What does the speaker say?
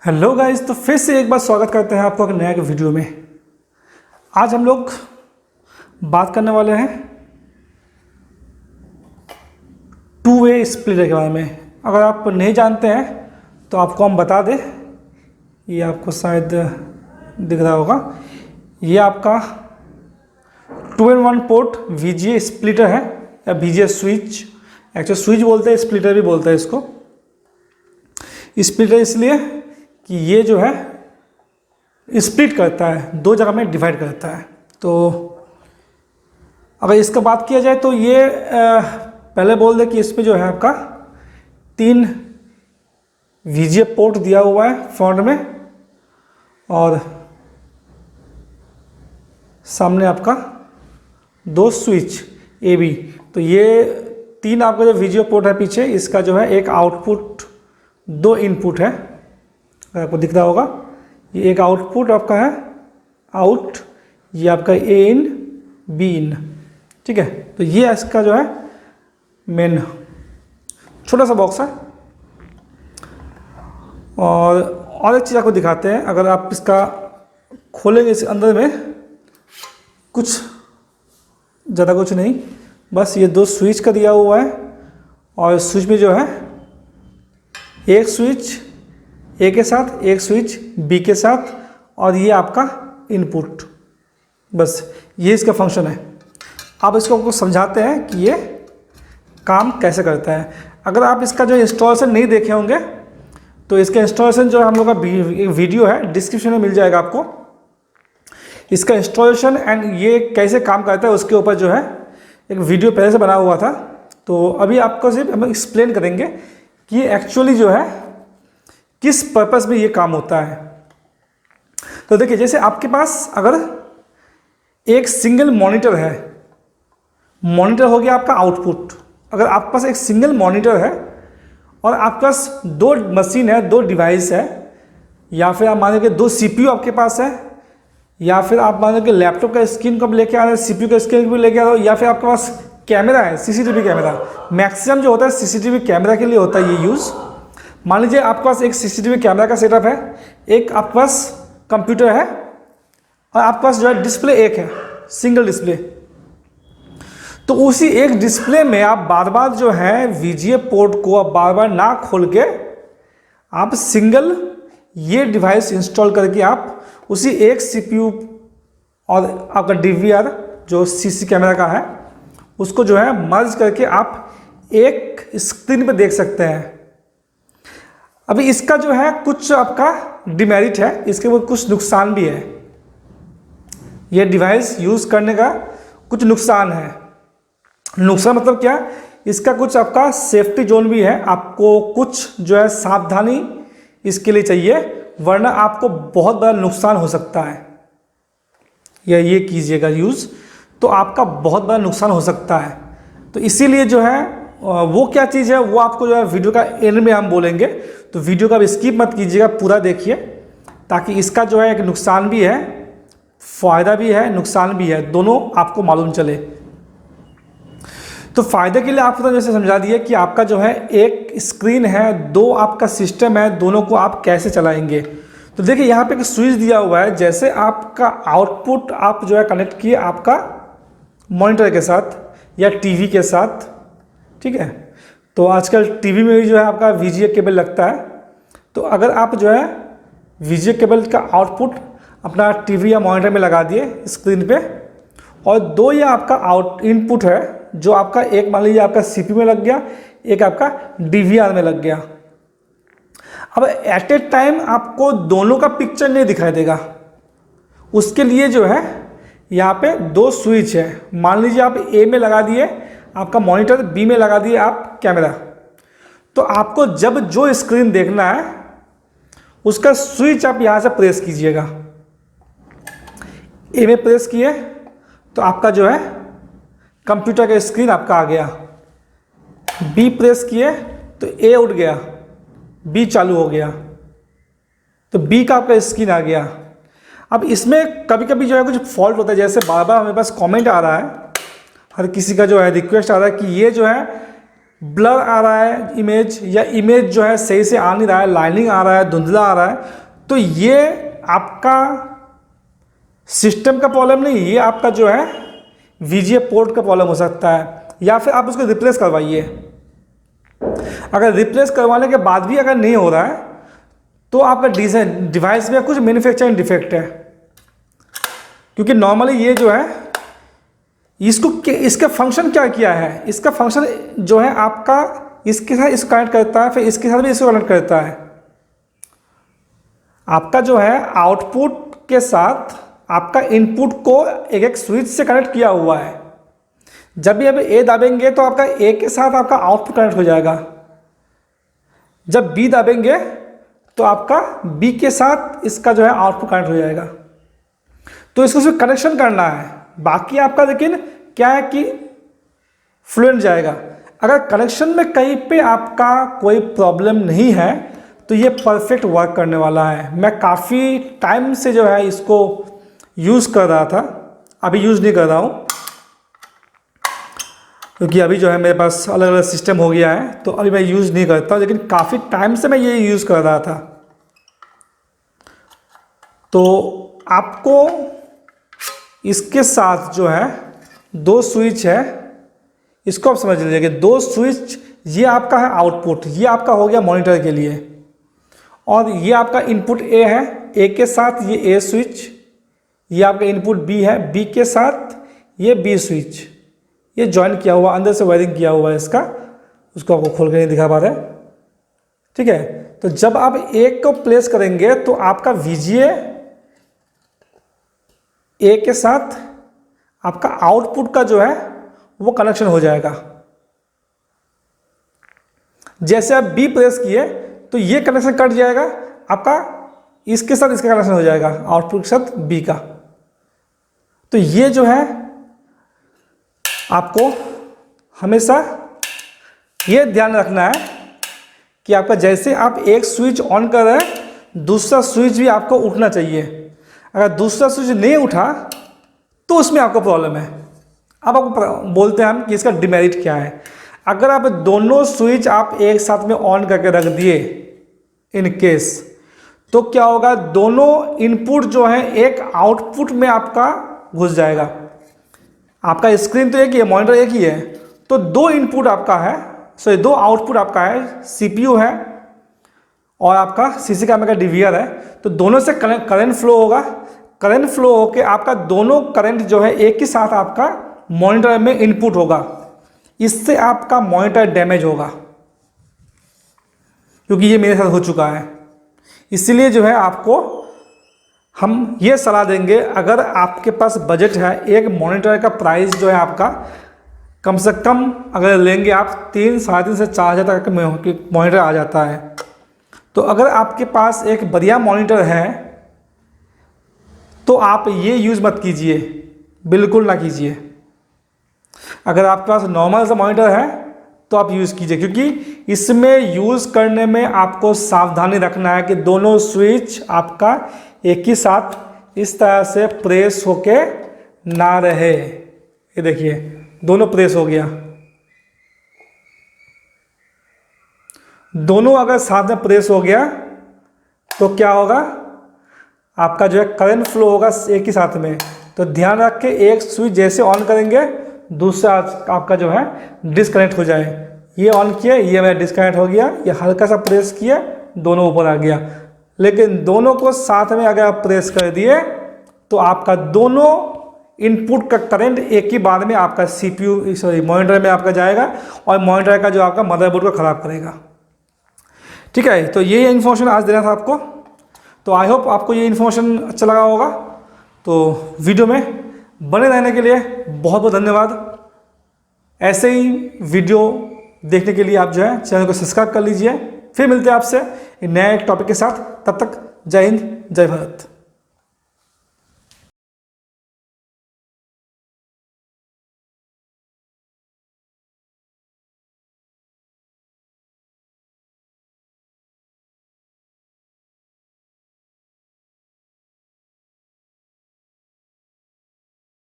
Hello guys, तो फिर से एक बार स्वागत करते हैं आपको एक नया वीडियो में। आज हम लोग बात करने वाले हैं टू वे स्प्लिटर के बारे में। अगर आप नहीं जानते हैं तो आपको हम बता दें, ये आपको शायद दिख रहा होगा, ये आपका 2-in-1 पोर्ट VGA स्प्लिटर है या VGA स्विच। एक्चुअली स्विच बोलते हैं, स्प्लिटर भी बोलते हैं इसको। स्प्लिटर इसलिए कि ये जो है स्प्लिट करता है, दो जगह में डिवाइड करता है। तो अगर इसका बात किया जाए तो ये पहले बोल दे कि इसमें जो है आपका 3 VGA पोर्ट दिया हुआ है फ्रंट में, और सामने आपका 2 स्विच AB। तो ये 3 आपका जो VGA पोर्ट है पीछे, इसका जो है एक आउटपुट 2 इनपुट है। आपको दिख रहा होगा, ये एक आउटपुट आपका है आउट, ये आपका A इन B इन, ठीक है। तो ये इसका जो है मेन छोटा सा बॉक्स है। और एक चीज़ आपको दिखाते हैं, अगर आप इसका खोलेंगे, इस अंदर में कुछ ज़्यादा कुछ नहीं, बस ये 2 स्विच का दिया हुआ है, और स्विच में जो है एक स्विच A के साथ, एक स्विच B के साथ, और ये आपका इनपुट। बस ये इसका फंक्शन है। आप इसको आपको समझाते हैं कि ये काम कैसे करता है। अगर आप इसका जो इंस्टॉलेशन नहीं देखे होंगे तो इसका इंस्टॉलेशन जो हम लोग का वीडियो है डिस्क्रिप्शन में मिल जाएगा आपको। इसका इंस्टॉलेशन एंड ये कैसे काम करता है उसके ऊपर जो है एक वीडियो पहले से बना हुआ था। तो अभी आपको सिर्फ हम एक्सप्लेन करेंगे कि ये एक्चुअली जो है किस पर्पस में ये काम होता है। तो देखिए, जैसे आपके पास अगर एक सिंगल मॉनिटर है, मॉनिटर हो गया आपका आउटपुट। अगर आपके पास एक सिंगल मॉनिटर है और आपके पास 2 मशीन है, 2 डिवाइस है, या फिर आप मान लीजिए 2 CPU आपके पास है, या फिर आप मान लीजिए लैपटॉप का स्क्रीन को लेके आ रहे हैं, CPU का स्क्रीन को लेके आ रहे हो, या फिर आपके पास कैमरा है, CCTV कैमरा। मैक्सिमम जो होता है CCTV कैमरा के लिए होता है ये यूज़। मान लीजिए आपके पास एक CCTV कैमरा का सेटअप है, एक आपके पास कंप्यूटर है, और आपके पास जो है डिस्प्ले एक है, सिंगल डिस्प्ले। तो उसी एक डिस्प्ले में आप बार बार जो है VGA पोर्ट को आप बार बार ना खोल के आप सिंगल ये डिवाइस इंस्टॉल करके आप उसी एक CPU और आपका DVR जो CC कैमरा का है उसको जो है मर्ज करके आप एक स्क्रीन पर देख सकते हैं। अभी इसका जो है कुछ आपका डिमेरिट है, इसके वो कुछ नुकसान भी है। ये डिवाइस यूज़ करने का कुछ नुकसान है। नुकसान मतलब क्या, इसका कुछ आपका सेफ्टी जोन भी है। आपको कुछ जो है सावधानी इसके लिए चाहिए, वरना आपको बहुत बड़ा नुकसान हो सकता है। या ये कीजिएगा यूज़, तो आपका बहुत बड़ा नुकसान हो सकता है। तो इसीलिए जो है वो क्या चीज़ है वो आपको जो है वीडियो का एंड में हम बोलेंगे। तो वीडियो का स्किप मत कीजिएगा, पूरा देखिए, ताकि इसका जो है एक नुकसान भी है, फ़ायदा भी है, नुकसान भी है, दोनों आपको मालूम चले। तो फ़ायदे के लिए आपको तो जैसे समझा दिया कि आपका जो है एक स्क्रीन है, 2 आपका सिस्टम है, दोनों को आप कैसे चलाएंगे। तो देखिए यहाँ पे एक स्विच दिया हुआ है। जैसे आपका आउटपुट आप जो है कनेक्ट किए आपका मॉनिटर के साथ या टीवी के साथ, ठीक है। तो आजकल टीवी में भी जो है आपका VGA केबल लगता है। तो अगर आप जो है VGA केबल का आउटपुट अपना टीवी या मॉनिटर में लगा दिए स्क्रीन पे, और 2 ये आपका इनपुट है जो आपका एक मान लीजिए आपका CPU में लग गया, एक आपका DVR में लग गया। अब एट ए टाइम आपको दोनों का पिक्चर नहीं दिखाई देगा। उसके लिए जो है यहाँ पे 2 स्विच है। मान लीजिए आप A में लगा दिए आपका मॉनिटर, B में लगा दिए आप कैमरा। तो आपको जब जो स्क्रीन देखना है उसका स्विच आप यहाँ से प्रेस कीजिएगा। A में प्रेस किए तो आपका जो है कंप्यूटर का स्क्रीन आपका आ गया। B प्रेस किए तो A उठ गया, B चालू हो गया, तो B का आपका स्क्रीन आ गया। अब इसमें कभी कभी जो है कुछ फॉल्ट होता है, जैसे बार बार हमारे पास कमेंट आ रहा है, हर किसी का जो है रिक्वेस्ट आ रहा है कि ये जो है ब्लर आ रहा है इमेज, या इमेज जो है सही से आ नहीं रहा है, लाइनिंग आ रहा है, धुंधला आ रहा है, तो ये आपका सिस्टम का प्रॉब्लम नहीं, ये आपका जो है VGA पोर्ट का प्रॉब्लम हो सकता है, या फिर आप उसको रिप्लेस करवाइए। अगर रिप्लेस करवाने के बाद भी अगर नहीं हो रहा है तो आपका डिवाइस में कुछ मैन्युफैक्चरिंग डिफेक्ट है, क्योंकि नॉर्मली ये जो है इसका फंक्शन क्या किया है, इसका फंक्शन जो है आपका इसके साथ इसको कनेक्ट करता है, फिर इसके साथ भी इसको कनेक्ट करता है। आपका जो है आउटपुट के साथ आपका इनपुट को एक एक स्विच से कनेक्ट किया हुआ है। जब भी आप A दाबेंगे तो आपका A के साथ आपका आउटपुट कनेक्ट हो जाएगा, जब B दाबेंगे तो आपका B के साथ इसका जो है आउटपुट कनेक्ट हो जाएगा। तो इसको सिर्फ कनेक्शन करना है, बाकी आपका लेकिन क्या है कि फ्लुएंट जाएगा। अगर कनेक्शन में कहीं पे आपका कोई प्रॉब्लम नहीं है तो ये परफेक्ट वर्क करने वाला है। मैं काफ़ी टाइम से जो है इसको यूज़ कर रहा था, अभी यूज़ नहीं कर रहा हूँ क्योंकि अभी जो है मेरे पास अलग अलग सिस्टम हो गया है, तो अभी मैं यूज़ नहीं करता, लेकिन काफ़ी टाइम से मैं ये यूज़ कर रहा था। तो आपको इसके साथ जो है 2 स्विच है, इसको आप समझ लीजिए कि 2 स्विच, ये आपका है आउटपुट, ये आपका हो गया मॉनिटर के लिए, और ये आपका इनपुट A है, A के साथ ये A स्विच, ये आपका इनपुट B है, B के साथ ये B स्विच, ये ज्वाइन किया हुआ, अंदर से वायरिंग किया हुआ है इसका, उसको आपको खोल के नहीं दिखा पा रहे, ठीक है। तो जब आप एक को प्लेस करेंगे तो आपका VGA A के साथ आपका आउटपुट का जो है वो कनेक्शन हो जाएगा। जैसे आप B प्रेस किए तो ये कनेक्शन कट जाएगा, आपका इसके साथ इसका कनेक्शन हो जाएगा, आउटपुट के साथ B का। तो ये जो है आपको हमेशा ये ध्यान रखना है कि आपका जैसे आप एक स्विच ऑन कर रहे हैं, दूसरा स्विच भी आपको उठना चाहिए। अगर दूसरा स्विच नहीं उठा तो उसमें आपको प्रॉब्लम है। अब आपको बोलते हैं हम कि इसका डिमेरिट क्या है। अगर आप दोनों स्विच आप एक साथ में ऑन करके रख दिए इन केस, तो क्या होगा, दोनों इनपुट जो है एक आउटपुट में आपका घुस जाएगा। आपका स्क्रीन तो एक ही है, मॉनिटर एक ही है, तो 2 इनपुट आपका है, सॉरी 2 आउटपुट आपका है, CPU है और आपका CC कैमरा का DVR है। तो दोनों से करंट फ्लो होगा, करंट फ्लो होके आपका दोनों करंट जो है एक ही साथ आपका मॉनिटर में इनपुट होगा। इससे आपका मॉनिटर डैमेज होगा, क्योंकि ये मेरे साथ हो चुका है। इसीलिए जो है आपको हम ये सलाह देंगे, अगर आपके पास बजट है, एक मॉनिटर का प्राइस जो है आपका कम से कम अगर लेंगे आप 3, 3.5 से 4 हज़ार तक का मॉनिटर आ जाता है। तो अगर आपके पास एक बढ़िया मॉनिटर है तो आप ये यूज़ मत कीजिए, बिल्कुल ना कीजिए। अगर आपके पास नॉर्मल सा मॉनिटर है तो आप यूज़ कीजिए, क्योंकि इसमें यूज़ करने में आपको सावधानी रखना है कि दोनों स्विच आपका एक ही साथ इस तरह से प्रेस होके ना रहे। ये देखिए दोनों प्रेस हो गया, दोनों अगर साथ में प्रेस हो गया तो क्या होगा, आपका जो है करंट फ्लो होगा एक ही साथ में। तो ध्यान रख के एक स्विच जैसे ऑन करेंगे दूसरा आपका जो है डिस्कनेक्ट हो जाए। ये ऑन किया, ये मेरा डिस्कनेक्ट हो गया, ये हल्का सा प्रेस किया, दोनों ऊपर आ गया। लेकिन दोनों को साथ में अगर आप प्रेस कर दिए तो आपका दोनों इनपुट का करंट एक ही बार में आपका मॉनिटर में आपका जाएगा और मॉनिटर का जो आपका मदरबोर्ड को ख़राब करेगा। ठीक है, तो ये इन्फॉर्मेशन आज देना था आपको। तो आई होप आपको ये इन्फॉर्मेशन अच्छा लगा होगा। तो वीडियो में बने रहने के लिए बहुत बहुत धन्यवाद। ऐसे ही वीडियो देखने के लिए आप जो है चैनल को सब्सक्राइब कर लीजिए। फिर मिलते हैं आपसे नए टॉपिक के साथ, तब तक जय हिंद, जय भारत।